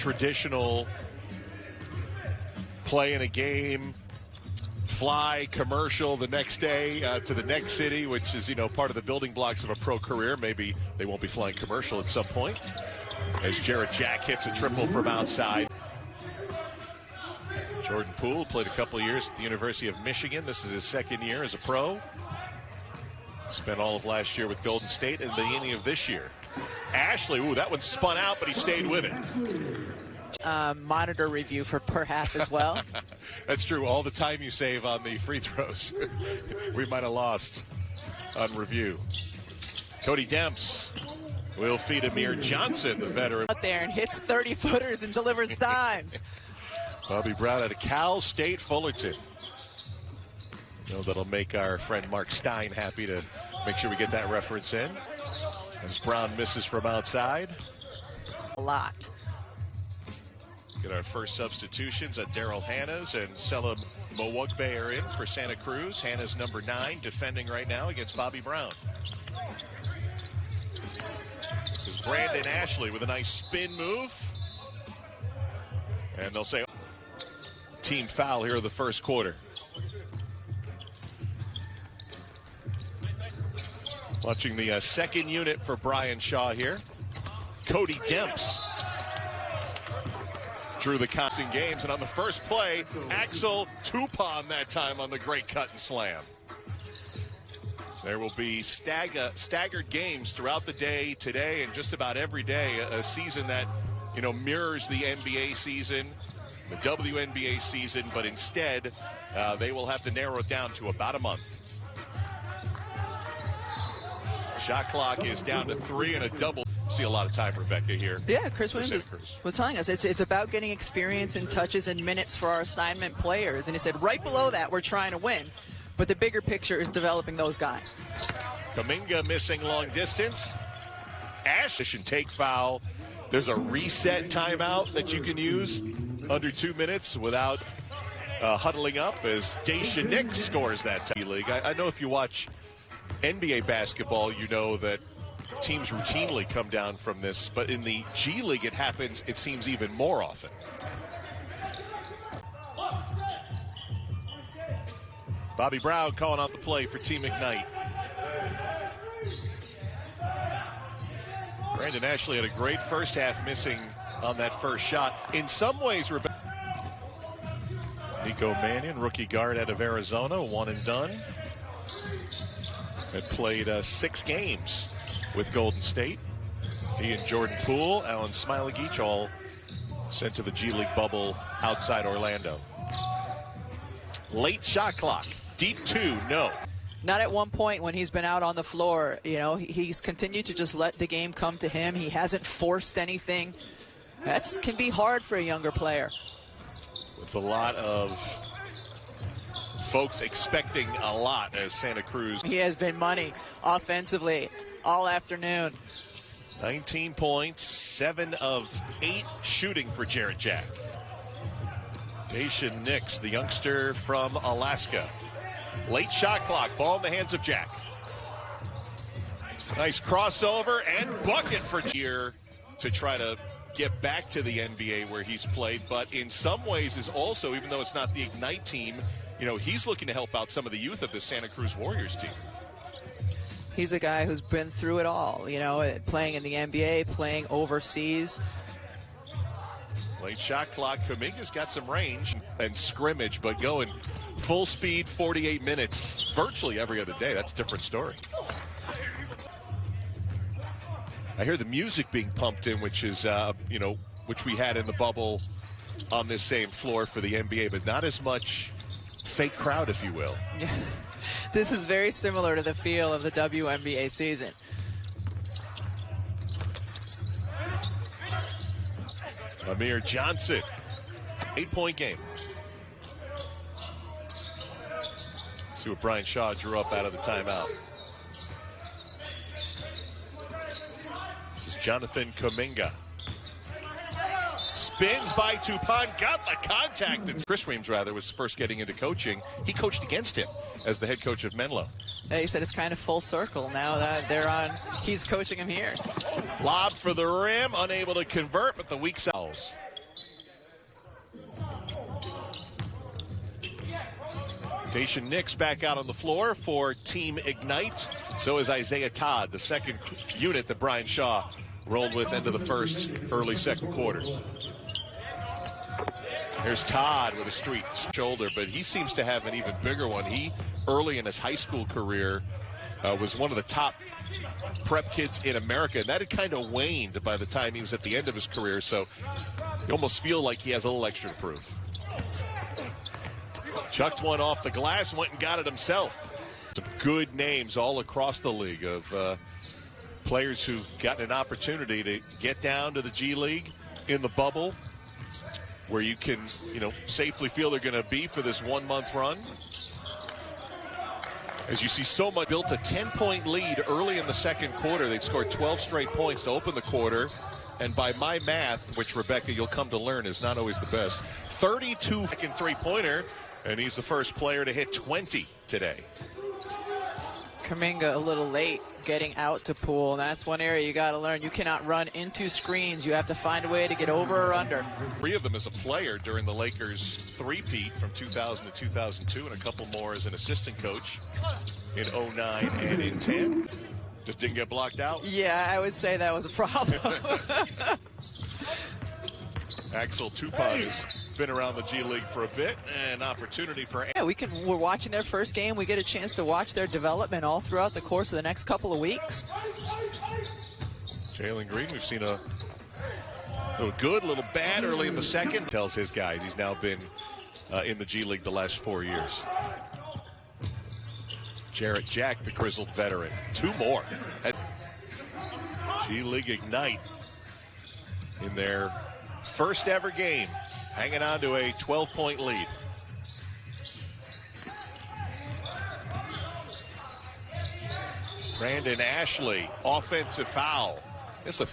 traditional play in a game, fly commercial the next day to the next city, which is, part of the building blocks of a pro career. Maybe they won't be flying commercial at some point. As Jarrett Jack hits a triple from outside. Jordan Poole played a couple of years at the University of Michigan. This is his second year as a pro. Spent all of last year with Golden State and the beginning of this year. Ashley, that one spun out, but he stayed with it. Monitor review for per half as well. That's true. All the time you save on the free throws, we might have lost on review. Cody Demps will feed Amir Johnson, the veteran. Out there and hits 30-footers and delivers dimes. Bobby Brown at a Cal State Fullerton. That'll make our friend Mark Stein happy to make sure we get that reference in. As Brown misses from outside. A lot. Get our first substitutions at Daryl Hanna's and Selim Mwugbe are in for Santa Cruz. Hanna's number 9 defending right now against Bobby Brown. This is Brandon Ashley with a nice spin move. And they'll say team foul here in the first quarter. Watching the second unit for Brian Shaw here. Cody Demps drew the constant games, and on the first play, Axel Tupon that time on the great cut and slam. There will be staggered games throughout the day today and just about every day. A season that, mirrors the NBA season, the WNBA season, but instead they will have to narrow it down to about a month. Shot clock is down to 3 and a double. See a lot of time, Rebecca, here. Yeah, Chris Williams was telling us it's about getting experience and touches and minutes for our assignment players. And he said right below that, we're trying to win. But the bigger picture is developing those guys. Kuminga missing long distance. Ash and take foul. There's a reset timeout that you can use under 2 minutes without huddling up as Daisha Nix scores that league. I know if you watch NBA basketball, you know that teams routinely come down from this, but in the G League it happens, it seems, even more often. Bobby Brown calling out the play for Team Ignite. Brandon Ashley had a great first half, missing on that first shot. In some ways, Nico Mannion, rookie guard out of Arizona, one and done. Had played 6 games with Golden State. He and Jordan Poole, Alan Smiley-Geach, all sent to the G League bubble outside Orlando. Late shot clock. Deep 2, no. Not at one point when he's been out on the floor. He's continued to just let the game come to him. He hasn't forced anything. That can be hard for a younger player. With a lot of folks expecting a lot as Santa Cruz. He has been money offensively all afternoon. 19 points, 7 of 8 shooting for Jarrett Jack. Daisha Nix, the youngster from Alaska. Late shot clock, ball in the hands of Jack. Nice crossover and bucket for here to try to get back to the NBA where he's played, but in some ways is also, even though it's not the Ignite team, he's looking to help out some of the youth of the Santa Cruz Warriors team. He's a guy who's been through it all, playing in the NBA, playing overseas. Late shot clock. Kuminga's got some range and scrimmage, but going full speed 48 minutes virtually every other day. That's a different story. I hear the music being pumped in, which is, which we had in the bubble on this same floor for the NBA, but not as much fake crowd, if you will. Yeah. This is very similar to the feel of the WNBA season. Amir Johnson, 8-point game. See what Brian Shaw drew up out of the timeout. This is Jonathan Kuminga. Spins by Tupon, got the contact. And Chris Williams, was first getting into coaching. He coached against him as the head coach of Menlo. Yeah, he said it's kind of full circle now that he's coaching him here. Lob for the rim, unable to convert, but the weak fouls. Dacian Nix back out on the floor for Team Ignite. So is Isaiah Todd, the second unit that Brian Shaw rolled with end of the first, early second quarters. There's Todd with a street shoulder, but he seems to have an even bigger one. He, early in his high school career, was one of the top prep kids in America, and that had kind of waned by the time he was at the end of his career, so you almost feel like he has a little extra to prove. Chucked one off the glass, went and got it himself. Some good names all across the league of players who've gotten an opportunity to get down to the G League in the bubble, where you can, safely feel they're going to be for this 1 month run. As you see, so much built a 10-point lead early in the second quarter. They scored 12 straight points to open the quarter. And by my math, which, Rebecca, you'll come to learn is not always the best, 32 second three-pointer, and he's the first player to hit 20 today. Kuminga a little late getting out to Poole. That's one area you got to learn. You cannot run into screens. You have to find a way to get over or under. 3 of them as a player during the Lakers' three-peat from 2000 to 2002, and a couple more as an assistant coach in 09 and in 10. Just didn't get blocked out. Yeah, I would say that was a problem. Axel Tupac has been around the G League for a bit, and opportunity for... Yeah, we're watching their first game. We get a chance to watch their development all throughout the course of the next couple of weeks. Jalen Green, we've seen a little good, a little bad early in the second. Tells his guys he's now been in the G League the last 4 years. Jarrett Jack, the grizzled veteran. 2 more. G League Ignite in their first ever game, hanging on to a 12-point lead. Brandon Ashley, offensive foul. It's a